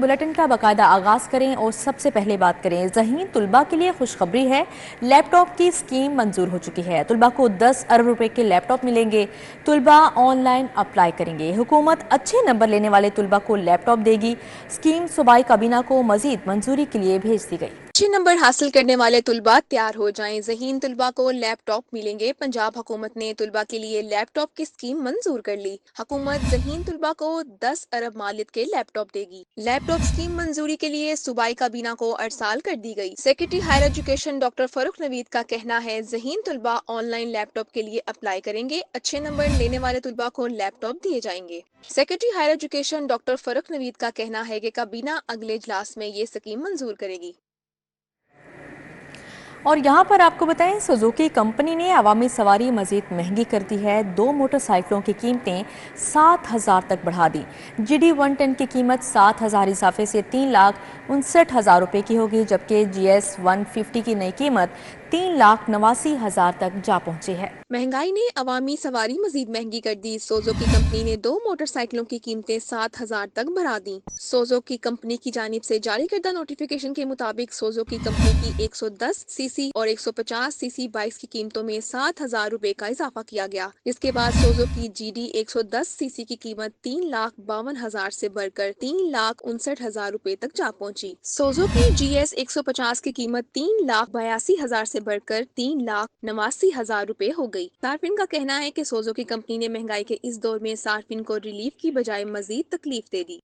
Bulletin का बाकायदा आगाज करें और सबसे पहले बात करें ज़हीन तुलबा के लिए खुशखबरी है। लैपटॉप की स्कीम मंजूर हो चुकी है। तुलबा को 10 अरब रुपए के लैपटॉप मिलेंगे। तुलबा ऑनलाइन अप्लाई करेंगे। हुकूमत अच्छे नंबर लेने वाले तुलबा को लैपटॉप देगी। स्कीम सूबाई काबीना को मजीद मंजूरी के लिए भेज दी गई। अच्छे नंबर हासिल करने वाले तुलबा तैयार हो जाएं। ज़हीन तुलबा को लैपटॉप मिलेंगे। पंजाब हुकूमत ने तुलबा के लिए लैपटॉप की स्कीम मंजूर कर ली। हुकूमत ज़हीन तुलबा को 10 अरब मालियत के लैपटॉप देगी। लैपटॉप स्कीम मंजूरी के लिए सूबाई काबीना को अरसाल कर दी गई। Secretary higher education doctor Farrukh Naveed का कहना है ज़हीन तुलबा ऑनलाइन लैपटॉप के लिए अप्लाई करेंगे। अच्छे नंबर लेने वाले तुलबा को लैपटॉप दिए जाएंगे। Secretary higher education doctor Farrukh Naveed का कहना है कि काबीना अगले इजलास में ये स्कीम मंजूर करेगी। और यहाँ पर आपको बताएं, सुजुकी कंपनी ने अवामी सवारी मजीद महंगी कर दी है। 2 मोटरसाइकिलों की कीमतें 7,000 तक बढ़ा दी। GD 110 की कीमत 7,000 इजाफे से 3,59,000 रुपये की होगी, जबकि GS 150 की नई कीमत 3,89,000 तक जा पहुंची है। महंगाई ने अवामी सवारी मजीद महंगी कर दी। सुजुकी कंपनी ने 2 मोटरसाइकिलों की कीमतें 7,000 तक बढ़ा दी। सुजुकी कंपनी की जानिब से जारी करदा नोटिफिकेशन के मुताबिक सुजुकी कंपनी की 110 सीसी और 150 सीसी बाइक्स की कीमतों में 7,000 रुपए का इजाफा किया गया। इसके बाद सुजुकी GD 110 सीसी की कीमत 3,52,000 से बढ़कर 3,59,000 रुपए तक जा पहुंची। सुजुकी GS 150 की कीमत 3,82,000 से बढ़कर 3,89,000 रुपए हो गई। सार्फिन का कहना है कि सुजुकी कंपनी ने महंगाई के इस दौर में सार्फिन को रिलीफ की बजाय मजीद तकलीफ दे दी।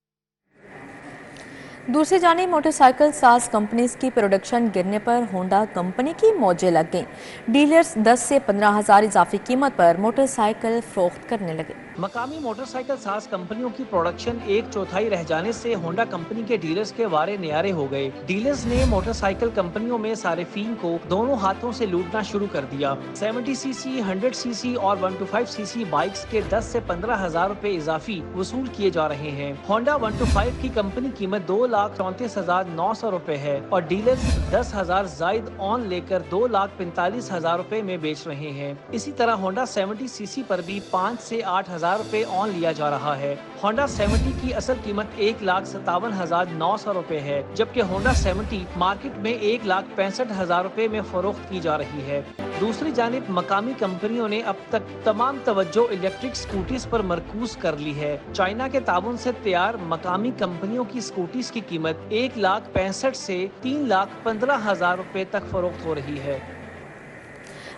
दूसरी जानिब मोटरसाइकिल साज कंपनीज की प्रोडक्शन गिरने पर होंडा कंपनी की मौजें लग गईं। डीलर्स 10 से 15,000 इजाफी कीमत पर मोटरसाइकिल फरोख्त करने लगे। मकामी मोटरसाइकिल साज कंपनियों की प्रोडक्शन 1/4 रह जाने से होंडा कंपनी के डीलर्स के वारे न्यारे हो गए। डीलर्स ने मोटरसाइकिल कंपनियों में सारिफीन को दोनों हाथों से लूटना शुरू कर दिया। 70 सीसी, 100 सीसी और 125 सीसी बाइक्स के 10 से 15,000 रुपए इजाफी वसूल किए जा रहे हैं। होंडा 125 की कंपनी कीमत 2,34,900 रुपए है और डीलर्स 10,000 जायद ऑन लेकर 2,45,000 रुपए में बेच रहे हैं। इसी तरह होंडा 70 सीसी पर भी 5 से 8,000 रुपए ऑन लिया जा रहा है। होंडा 70 की असल कीमत 1,57,900 रुपए है, जबकि होंडा 70 मार्केट में 1,65,000 रुपए में फरोख्त की जा रही है। दूसरी जानिब मकामी कंपनियों ने अब तक तमाम तवज्जो इलेक्ट्रिक स्कूटीज पर मरकूज कर ली है। चाइना के ताबुन से तैयार मकामी कंपनियों की स्कूटीज की कीमत 1,65,000 से 3,15,000 रुपए तक फरोख्त हो रही है।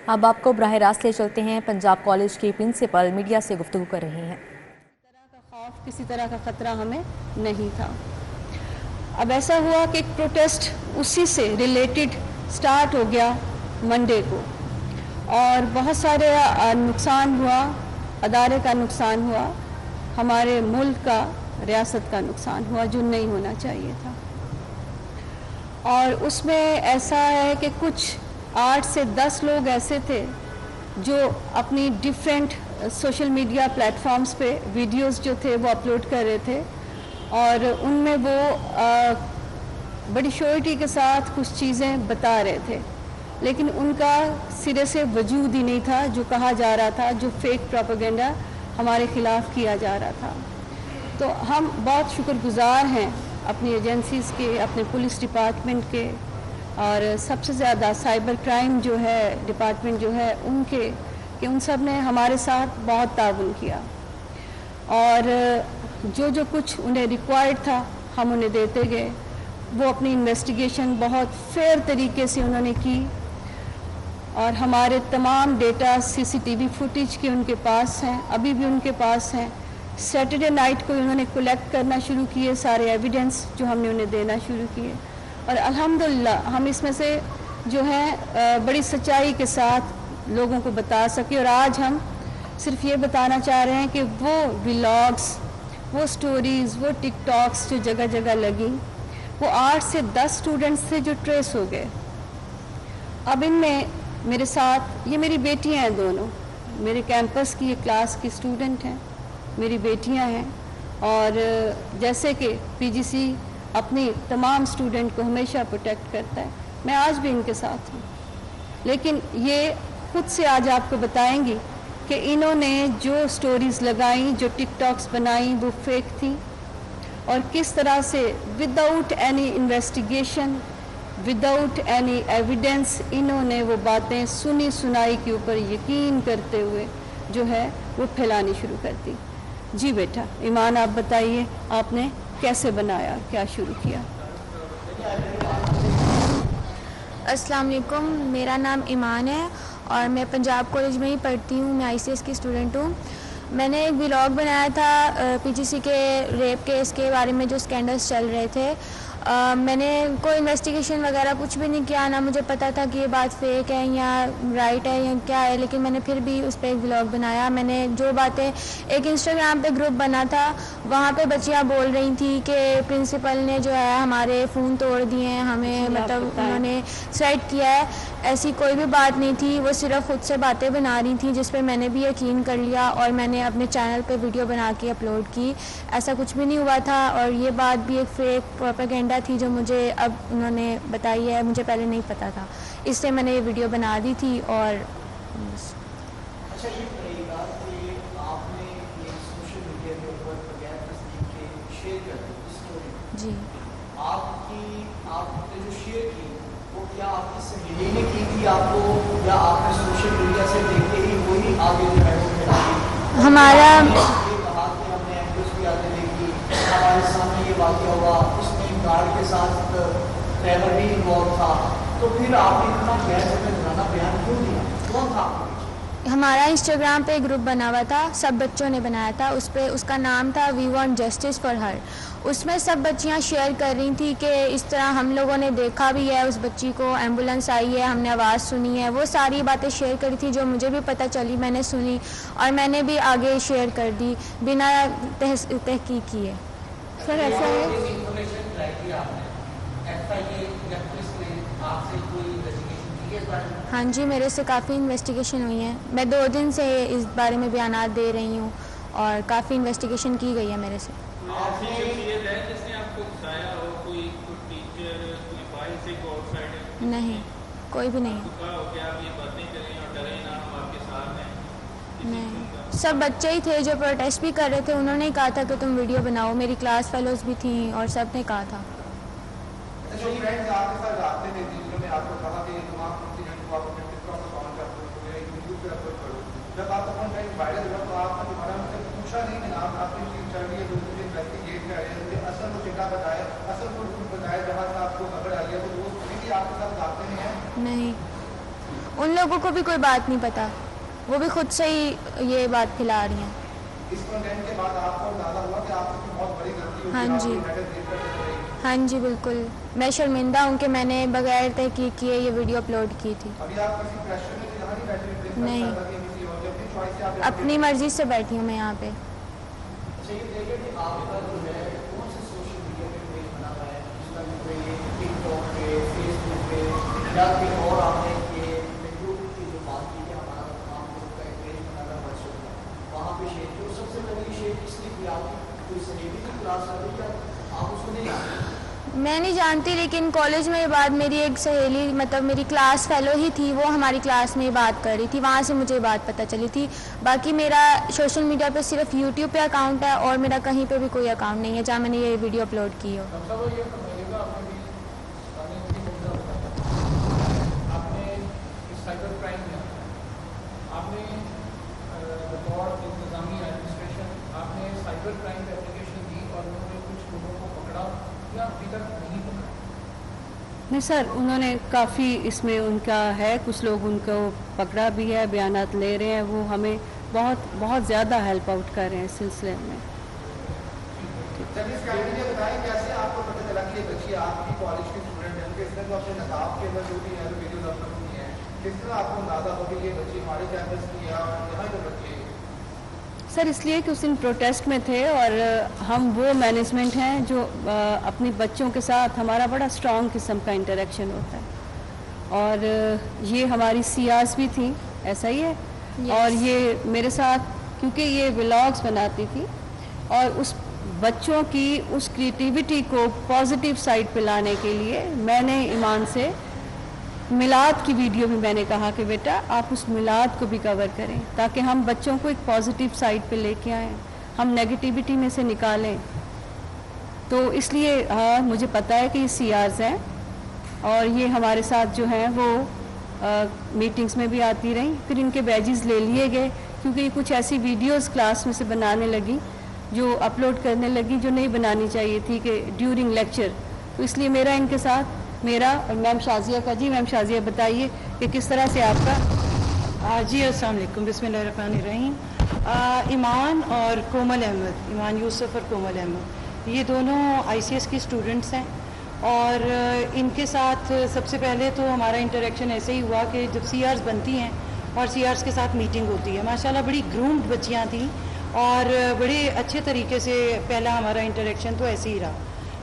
अब आपको बराह रास्त ले चलते हैं। पंजाब कॉलेज की प्रिंसिपल मीडिया से गुफ्तगू कर रही हैं। किसी तरह का खतरा हमें नहीं था। अब ऐसा हुआ कि एक प्रोटेस्ट उसी से रिलेटेड स्टार्ट हो गया मंडे को, और बहुत सारे नुकसान हुआ, अदारे का नुकसान हुआ, हमारे मुल्क का, रियासत का नुकसान हुआ जो नहीं होना चाहिए था। और उसमें ऐसा है कि कुछ 8 से 10 लोग ऐसे थे जो अपनी डिफरेंट सोशल मीडिया प्लेटफॉर्म्स पे वीडियोस जो थे वो अपलोड कर रहे थे, और उनमें वो बड़ी श्योरिटी के साथ कुछ चीज़ें बता रहे थे, लेकिन उनका सिरे से वजूद ही नहीं था जो कहा जा रहा था, जो फेक प्रोपेगेंडा हमारे ख़िलाफ़ किया जा रहा था। तो हम बहुत शुक्रगुजार हैं अपनी एजेंसीज़ के, अपने पुलिस डिपार्टमेंट के, और सबसे ज़्यादा साइबर क्राइम जो है डिपार्टमेंट जो है उनके, कि उन सब ने हमारे साथ बहुत ताउन किया, और जो कुछ उन्हें रिक्वायर्ड था हम उन्हें देते गए। वो अपनी इन्वेस्टिगेशन बहुत फेयर तरीके से उन्होंने की, और हमारे तमाम डेटा CCTV फुटेज के उनके पास हैं, अभी भी उनके पास हैं। सैटरडे नाइट को उन्होंने कलेक्ट करना शुरू किए सारे एविडेंस जो हमने उन्हें देना शुरू किए, और अल्हम्दुलिल्लाह हम इसमें से जो है बड़ी सच्चाई के साथ लोगों को बता सके। और आज हम सिर्फ ये बताना चाह रहे हैं कि वो व्लॉग्स, वो स्टोरीज़, वो टिकटॉक्स जो जगह जगह लगी, वो 8 से 10 स्टूडेंट्स थे जो ट्रेस हो गए। अब इनमें मेरे साथ ये मेरी बेटियां हैं, दोनों मेरे कैंपस की ये क्लास की स्टूडेंट हैं, मेरी बेटियां हैं। और जैसे कि PGC अपनी तमाम स्टूडेंट को हमेशा प्रोटेक्ट करता है, मैं आज भी इनके साथ हूँ, लेकिन ये खुद से आज आपको बताएंगी कि इन्होंने जो स्टोरीज़ लगाई, जो टिकटॉक्स बनाई, वो फेक थी, और किस तरह से without any investigation, without any evidence इन्होंने वो बातें सुनी सुनाई के ऊपर यकीन करते हुए जो है वो फैलानी शुरू कर दी। जी बेटा ईमान, आप बताइए आपने कैसे बनाया, क्या शुरू किया? अस्सलाम वालेकुम, मेरा नाम ईमान है और मैं पंजाब कॉलेज में ही पढ़ती हूँ। मैं आईसीएस की स्टूडेंट हूँ। मैंने एक व्लॉग बनाया था पीजीसी के रेप केस के बारे में जो स्कैंडल्स चल रहे थे। मैंने कोई इन्वेस्टिगेशन वगैरह कुछ भी नहीं किया, ना मुझे पता था कि ये बात फेक है या राइट है या क्या है, लेकिन मैंने फिर भी उस पर एक व्लॉग बनाया। मैंने जो बातें, एक इंस्टाग्राम पे ग्रुप बना था, वहाँ पे बच्चियाँ बोल रही थी कि प्रिंसिपल ने जो है हमारे फ़ोन तोड़ दिए हैं, हमें मतलब उन्होंने सुसाइड किया है। ऐसी कोई भी बात नहीं थी, वो सिर्फ खुद से बातें बना रही थी जिस पे मैंने भी यकीन कर लिया और मैंने अपने चैनल पे वीडियो बना के अपलोड की। ऐसा कुछ भी नहीं हुआ था और ये बात भी एक फेक प्रोपेगेंडा थी जो मुझे अब उन्होंने बताई है, मुझे पहले नहीं पता था, इसलिए मैंने ये वीडियो बना दी थी। और अच्छा ये बताइएगा कि आपने ये सोशल मीडिया के ऊपर बगैर तस्दीक के शेयर कर दी स्टोरी, जी आपने जो शेयर की वो क्या आपकी सहेली ने की थी आपको, या आपने सोशल मीडिया से देख के ही वही आगे जो है वो फैला दी? हमारा ये कहा कि हमने एम्बुलेंस की आते देखी, हमारे सामने ये वाक़या हुआ, उसमें गार्ड के साथ ड्राइवर भी इन्वॉल्व था, तो फिर आपने इतना गैर ज़िम्मेदाराना बयान क्यों दिया? कौन था आपके पीछे? हमारा इंस्टाग्राम पे एक ग्रुप बना हुआ था, सब बच्चों ने बनाया था। उस पे उसका नाम था we want justice for her. उसमें सब बच्चियां शेयर कर रही थी कि इस तरह हम लोगों ने देखा भी है, उस बच्ची को एम्बुलेंस आई है, हमने आवाज़ सुनी है। वो सारी बातें शेयर करी थी जो मुझे भी पता चली, मैंने सुनी और मैंने भी आगे शेयर कर दी बिना तहकीक किए। सर ऐसा है इंफॉर्मेशन ट्राई किया आपने, एफआईए या पुलिस ने आपसे कोई इन्वेस्टिगेशन की है इस बारे में? हाँ जी, मेरे से काफ़ी इन्वेस्टिगेशन हुई है। मैं 2 दिन से इस बारे में बयानात दे रही हूँ और काफ़ी इन्वेस्टिगेशन की गई है मेरे से। ऐसी शख्सियत है जिसने आपको बताया हो, कोई टीचर, कोई बाहर से कोई आउटसाइडर? नहीं, कोई भी नहीं। आपको कहा हो कि आप ये बातें करें और डरें ना, हम आपके साथ हैं? नहीं, सब बच्चे ही थे जो प्रोटेस्ट भी कर रहे थे, उन्होंने ही कहा था कि तुम वीडियो बनाओ। मेरी क्लास फेलोज भी थी और सब ने कहा था। जो फ्रेंड्स आपके साथ जाते थे जिन्होंने आपको कहा कि तुम आप इंसिडेंट को आप अपने टिकटॉक पर ऑन कर दो, तो यूट्यूब पे अपलोड करो, जब आप अपना टाइम वायरल हुआ तो आपने तुम्हारा मुझसे पूछा नहीं कि आप आपकी चीज चल रही है, दूसरे इन्वेस्टिगेट कर रहे हैं, असल वो जगह बताए, असल वो बताया जहाँ से आपको खबर आ गया, वो दोस्त भी आपके साथ जाते नहीं हैं? नहीं, उन लोगों को भी कोई बात नहीं पता, वो भी खुद से ही ये बात फैला रही हैं। इस कंटेंट के बाद आपको अंदाजा हुआ कि आपकी बहुत बड़ी गलती होगी? हाँ जी। हाँ जी बिल्कुल, मैं शर्मिंदा हूँ कि मैंने बगैर तहकीक किए ये वीडियो अपलोड की थी। अभी आप किसी प्रेशर में यहाँ नहीं बैठे हुए? नहीं। किसी और अपनी चॉइस से आप अपनी मर्जी से बैठी हूँ मैं यहाँ पे। अच्छा ये देखिए कि आपका जो है कौन से सोशल मीडिया पे पेज बना हुआ है, इंस्टाग्राम पे, टिकटॉक पे, फेसबुक पे, या फिर और आपने ये यूट्यूब की जो बात की कि हमारा तमाम लोगों का एक पेज बना हुआ व्हाट्सएप का, वहाँ पे शेयर किया? सबसे पहले शेयर इसलिए कि आपकी कोई सहेली की क्लास आ रही है, आप उसको नहीं जानते? मैं नहीं जानती, लेकिन कॉलेज में ये बात मेरी एक सहेली, मतलब मेरी क्लास फेलो ही थी, वो हमारी क्लास में ये बात कर रही थी, वहाँ से मुझे ये बात पता चली थी। बाकी मेरा सोशल मीडिया पे सिर्फ यूट्यूब पे अकाउंट है और मेरा कहीं पे भी कोई अकाउंट नहीं है जहाँ मैंने ये वीडियो अपलोड की हो। आपने साइबर क्राइम में आपने बतौर इंतजामी एडमिनिस्ट्रेशन आपने साइबर क्राइम पे एप्लीकेशन दी और उन्होंने कुछ लोगों को पकड़ा या अभी तक नहीं पकड़ा? नहीं सर, उन्होंने काफ़ी इसमें उनका है, कुछ लोग उनको पकड़ा भी है, बयानात ले रहे हैं, वो हमें बहुत ज़्यादा हेल्प आउट कर रहे हैं इस सिलसिले में। चलिए इस कैंडिडेट ने बताया कैसे आपको पता चला कि ये बच्ची आपकी कॉलेज की स्टूडेंट है, क्योंकि इसने तो अपने नकाब के अंदर जो भी है वीडियोज अपलोड किए हैं, किस तरह आपको अंदाजा हो कि ये बच्ची हमारे कैंपस की है और यहाँ जो बच्ची है? सर इसलिए कि उस दिन प्रोटेस्ट में थे और हम वो मैनेजमेंट हैं जो अपने बच्चों के साथ हमारा बड़ा स्ट्रॉन्ग किस्म का इंटरेक्शन होता है और ये हमारी सियास भी थी, ऐसा ही है। और ये मेरे साथ क्योंकि ये व्लॉग्स बनाती थी और उस बच्चों की उस क्रिएटिविटी को पॉजिटिव साइड पे लाने के लिए मैंने ईमान से मिलाद की वीडियो में मैंने कहा कि बेटा आप उस मिलाद को भी कवर करें ताकि हम बच्चों को एक पॉजिटिव साइड पे लेके आएं, हम नेगेटिविटी में से निकालें। तो इसलिए मुझे पता है कि ये CRs हैं और ये हमारे साथ जो हैं वो मीटिंग्स में भी आती रही। फिर इनके बैजेस ले लिए गए क्योंकि कुछ ऐसी वीडियोस क्लास में से बनाने लगी जो अपलोड करने लगी जो नहीं बनानी चाहिए थी कि ड्यूरिंग लेक्चर। तो इसलिए मेरा इनके साथ मेरा और मैम शाजिया का। जी मैम शाजिया बताइए कि किस तरह से आपका। जी अस्सलाम वालेकुम, बिस्मिल्लाहिर्रहमानिर्रहीम। ईमान और कोमल अहमद, ईमान यूसुफ और कोमल अहमद, ये दोनों ICS की स्टूडेंट्स हैं और इनके साथ सबसे पहले तो हमारा इंटरेक्शन ऐसे ही हुआ कि जब CRs बनती हैं और CRs के साथ मीटिंग होती है, माशाल्लाह बड़ी ग्रूम्ड बच्चियाँ थीं और बड़े अच्छे तरीके से पहला हमारा इंटरेक्शन तो ऐसे ही रहा।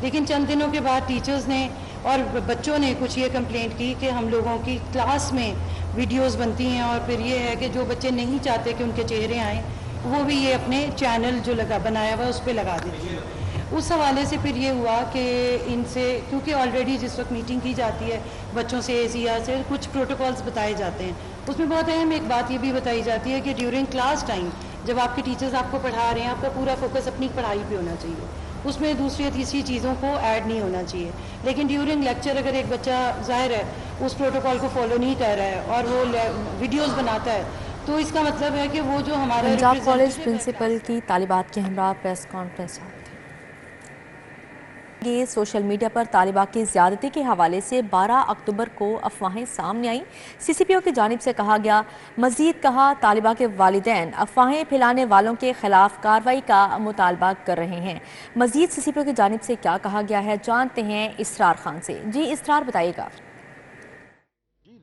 लेकिन चंद दिनों के बाद टीचर्स ने और बच्चों ने कुछ ये कंप्लेंट की कि हम लोगों की क्लास में वीडियोस बनती हैं और फिर ये है कि जो बच्चे नहीं चाहते कि उनके चेहरे आएँ वो भी ये अपने चैनल जो बनाया हुआ है उस पर लगा देती हैं। उस हवाले से फिर ये हुआ कि इनसे, क्योंकि ऑलरेडी जिस वक्त मीटिंग की जाती है बच्चों से ACR से कुछ प्रोटोकॉल्स बताए जाते हैं, उसमें बहुत अहम एक बात ये भी बताई जाती है कि ड्यूरिंग क्लास टाइम जब आपके टीचर्स आपको पढ़ा रहे हैं आपका पूरा फोकस अपनी पढ़ाई पे होना चाहिए, उसमें दूसरी या तीसरी चीज़ों को ऐड नहीं होना चाहिए। लेकिन ड्यूरिंग लेक्चर अगर एक बच्चा ज़ाहिर है उस प्रोटोकॉल को फॉलो नहीं कर रहा है और वो वीडियोस बनाता है तो इसका मतलब है कि वो जो हमारा पंजाब कॉलेज प्रिंसिपल की तालिबात के हमरा प्रेस कॉन्फ्रेंस ये सोशल मीडिया पर तालिबा की ज़्यादती के हवाले से 12 अक्टूबर को अफवाहें सामने आई। CCPO की जानिब से कहा गया, मज़ीद कहा तालिबा के वालिदैन अफवाहें फैलाने वालों के खिलाफ कार्रवाई का मुतालबा कर रहे हैं। मज़ीद CCPO की जानिब से क्या कहा गया है जानते हैं इसरार खान से। जी इसरार बताइएगा।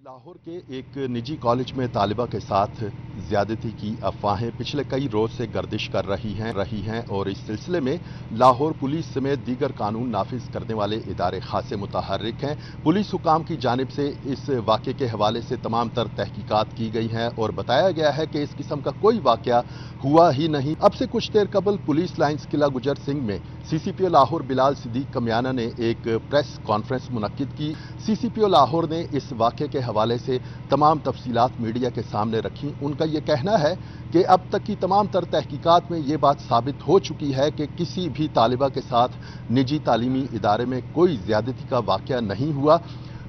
लाहौर के एक निजी कॉलेज में तालिबा के साथ ज्यादती की अफवाहें पिछले कई रोज से गर्दिश कर रही हैं और इस सिलसिले में लाहौर पुलिस समेत दीगर कानून नाफिज करने वाले इदारे खासे मुतहर्रिक हैं। पुलिस हुकाम की जानिब से इस वाक़े के हवाले से तमाम तर तहकीकात की गई हैं और बताया गया है कि इस किस्म का कोई वाक़या हुआ ही नहीं। अब से कुछ देर कबल पुलिस लाइन्स किला गुजर सिंह में CCPO लाहौर बिलाल सिद्दीक कमियाना ने एक प्रेस कॉन्फ्रेंस मुनक्किद की। CCPO लाहौर ने इस वाक़े के हवाले से तमाम तफसीलात मीडिया के सामने रखी। उनका ये कहना है कि अब तक की तमाम तर तहकीकात में ये बात साबित हो चुकी है कि किसी भी तालिबा के साथ निजी तालीमी इदारे में कोई ज्यादती का वाक़या नहीं हुआ।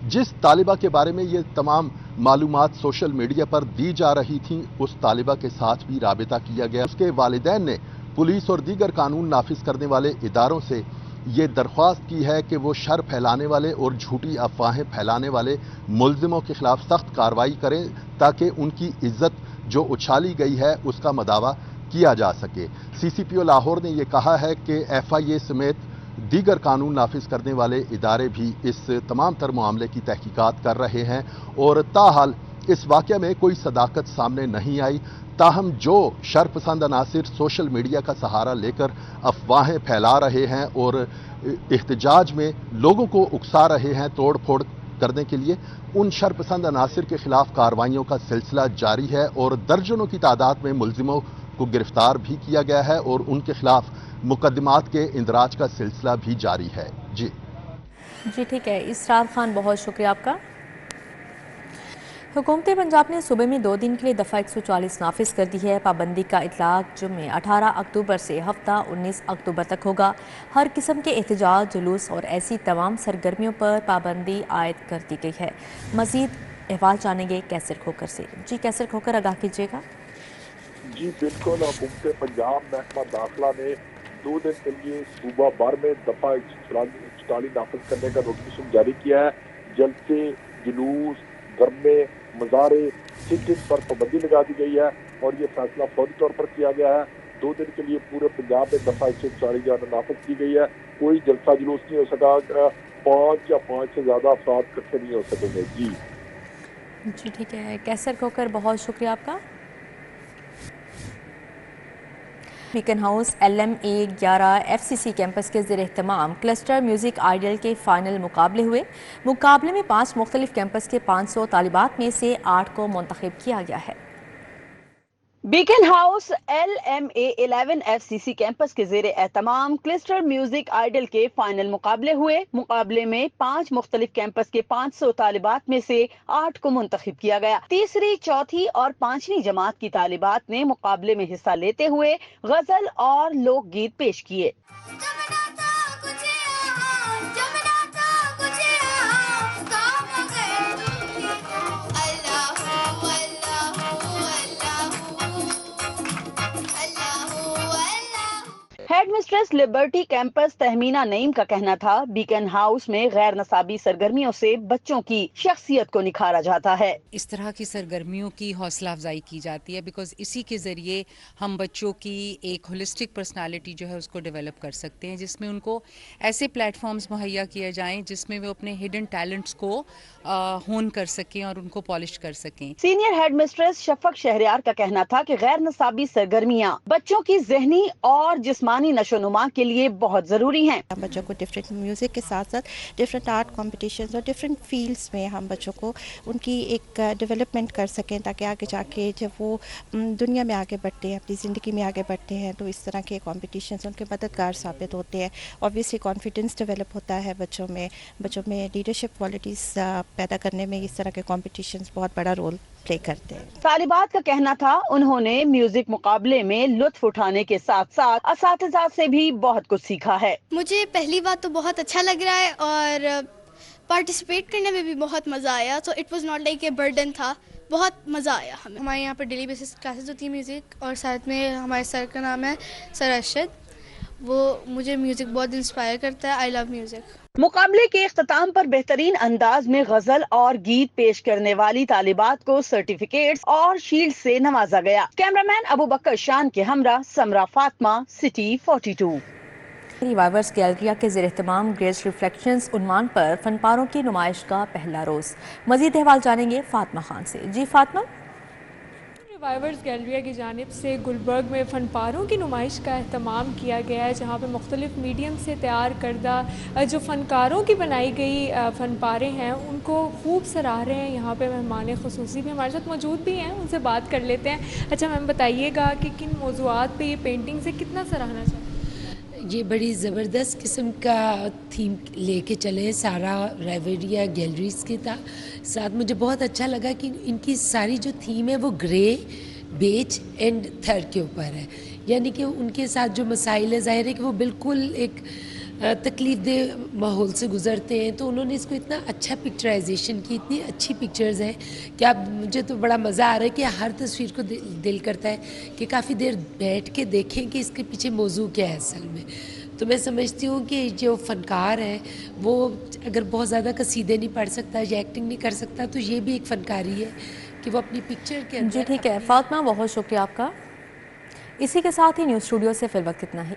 जिस तालिबा के बारे में ये तमाम मालूमात सोशल मीडिया पर दी जा रही थी उस तालिबा के साथ भी राबिता किया गया। उसके वालिदैन ने पुलिस और दीगर कानून नाफिज करने वाले इदारों से ये दरख्वास्त की है कि वो शर फैलाने वाले और झूठी अफवाहें फैलाने वाले मुलजिमों के खिलाफ सख्त कार्रवाई करें ताकि उनकी इज्जत जो उछाली गई है उसका मदावा किया जा सके। CCPO लाहौर ने यह कहा है कि FIA समेत दीगर कानून नाफिज करने वाले इदारे भी इस तमाम तर मामले की तहकीकात कर रहे हैं और ताहाल इस वाक़े में कोई सदाकत सामने नहीं आई। ताहम जो शरपसंद अनासिर सोशल मीडिया का सहारा लेकर अफवाहें फैला रहे हैं और एहतजाज में लोगों को उकसा रहे हैं तोड़ फोड़ करने के लिए, उन शरपसंद अनासिर के खिलाफ कार्रवाइयों का सिलसिला जारी है और दर्जनों की तादाद में मुलजिमों को गिरफ्तार भी किया गया है और उनके खिलाफ मुकदमात के इंदराज का सिलसिला भी जारी है। जी ठीक है इसरार खान, बहुत शुक्रिया आपका। हुकूमत पंजाब ने सूबे में 2 दिन के लिए दफ़ा 140 नाफिज कर दी है। पाबंदी का इतलाक जुम्मे 18 अक्टूबर से हफ्ता 19 अक्टूबर तक होगा। हर किस्म के एहतजाज, जुलूस और ऐसी तमाम सरगर्मियों पर पाबंदी आयद कर दी गई है। मज़ीद अहवाल जानेंगे कैसर खोकर से। जी कैसर खोकर आगाह कीजिएगा। जी बिल्कुल, हुकूमत पंजाब महकमा दाखिला ने 2 दिन के लिए सूबा भर में दफ़ा 140 नाफिज करने का नोटिफिकेशन जारी किया है। जलसे, जुलूस, गरमे, मज़ारे, सिटिंग पर पाबंदी लगा दी गई है और ये फैसला फौरी तौर पर किया गया है। 2 दिन के लिए पूरे पंजाब में दफ़ा 140 नाफिज की गई है। कोई जलसा जुलूस नहीं हो सका, 5 या 5 से ज़्यादा अफराद इकट्ठे नहीं हो सकेंगे। जी ठीक है कैसर खोकर, बहुत शुक्रिया आपका। Beacon house LMA 11 FCC campus के ज़ेर एहतमाम क्लस्टर म्यूज़िक आइडल के फ़ाइनल मुकाबले हुए। मुकाबले में 5 मुख्तलिफ कैंपस के 500 तालिबात में से 8 को मुंतखब किया गया है। Beacon house LMA 11 FCC campus के ज़ेर एहतमाम क्लस्टर म्यूजिक आइडल के फाइनल मुकाबले हुए। मुकाबले में 5 मुख्तलिफ कैंपस के 500 तालिबात में से 8 को मुंतखब किया गया। तीसरी, चौथी और 5वीं जमात की तालिबात ने मुकाबले में हिस्सा लेते हुए गजल और लोकगीत पेश किए। Headmistress liberty campus Tahmina Naeem का कहना था बीकन हाउस में गैर नसाबी सरगर्मियों से बच्चों की शख्सियत को निखारा जाता है। इस तरह की सरगर्मियों की हौसला अफजाई की जाती है बिकॉज इसी के ज़रिए हम बच्चों की एक होलिस्टिक पर्सनालिटी जो है उसको डेवलप कर सकते हैं, जिसमें उनको ऐसे प्लेटफॉर्म्स मुहैया किए जाएं जिसमें वो अपने हिडन टैलेंट्स को होन कर सकें और उनको पॉलिश कर सकें। सीनियर हेडमिस्ट्रेस शफक शहरयार का कहना था कि गैर नसाबी सरगर्मियां बच्चों की ज़हनी और जिस्मानी नशोनुमा के लिए बहुत ज़रूरी हैं। बच्चों को डिफरेंट म्यूज़िक के साथ साथ डिफरेंट आर्ट कॉम्पिटिशन्स और डिफरेंट फील्ड्स में हम बच्चों को उनकी एक डेवलपमेंट कर सकें, ताकि आगे जाके जब वो दुनिया में आगे बढ़ते हैं, अपनी ज़िंदगी में आगे बढ़ते हैं, तो इस तरह के कॉम्पिटिशन्स उनके मददगार साबित होते हैं। ऑब्वियसली कॉन्फिडेंस डेवलप होता है बच्चों में लीडरशिप क्वालिटीज़ पैदा करने में इस तरह के कॉम्पिटिशन्स बहुत बड़ा रोल प्ले करते हैं। तालिबात का कहना था उन्होंने म्यूजिक मुकाबले में लुत्फ उठाने के साथ साथ असातिज़ा से भी बहुत कुछ सीखा है। मुझे पहली बात तो बहुत अच्छा लग रहा है और पार्टिसिपेट करने में भी बहुत मज़ा आया। तो it was not like a burden था, बहुत मज़ा आया हमें। हमारे यहाँ पर डेली बेसिस क्लासेस होती है म्यूज़िक, और साथ में हमारे सर का नाम है सर अरशद। वो मुझे म्यूज़िक बहुत इंस्पायर करता है। I love music. मुकाबले के इख्तिताम पर बेहतरीन अंदाज में गजल और गीत पेश करने वाली तालिबात को सर्टिफिकेट्स और शील्ड से नवाजा गया। कैमरामैन अबू बकर शान के हमरा समरा फातिमा, सिटी 42। रिवाइवर्स गैलरिया के ज़ेर-ए-एहतमाम ग्रेस रिफ्लेक्शंस उन्वान पर फनपारों की नुमाइश का पहला रोज़। मज़ीद अहवाल जानेंगे फातिमा खान से। जी फातिमा। रिवाइवर्स गैलरिया की जानिब से गुलबर्ग में फ़नपारों की नुमाइश का अहतमाम किया गया है, जहाँ पे मुख्तलिफ़ मीडियम से तैयार करदा जो फ़नकारों की बनाई गई फ़नपारें हैं उनको खूब सराह रहे हैं। यहाँ पे मेहमान ख़ुसूसी भी हमारे साथ मौजूद भी हैं, उनसे बात कर लेते हैं। अच्छा मैम, बताइएगा कि किन मौज़ूआत पे ये पेंटिंग से कितना सराहना चाहिए? ये बड़ी ज़बरदस्त किस्म का थीम लेके चले सारा रिवाइवरिया गैलरीज के साथ। मुझे बहुत अच्छा लगा कि इनकी सारी जो थीम है वो ग्रे, बेज एंड थर के ऊपर है, यानी कि उनके साथ जो मसाइल है ज़ाहिर है कि वो बिल्कुल एक तकलीफ दे माहौल से गुज़रते हैं। तो उन्होंने इसको इतना अच्छा पिक्चराइजेशन की, इतनी अच्छी पिक्चर्स हैं कि अब मुझे तो बड़ा मज़ा आ रहा है कि हर तस्वीर को दिल करता है कि काफ़ी देर बैठ के देखें कि इसके पीछे मौजू क्या है असल में। तो मैं समझती हूँ कि जो फ़नकार है वो अगर बहुत ज़्यादा कसीदे नहीं पढ़ सकता या एक्टिंग नहीं कर सकता, तो ये भी एक फ़नकारी है कि वो अपनी पिक्चर के अंदर। जी ठीक है फातिमा, बहुत शुक्रिया आपका। इसी के साथ ही न्यूज़ स्टूडियो से फिल वक्त इतना ही।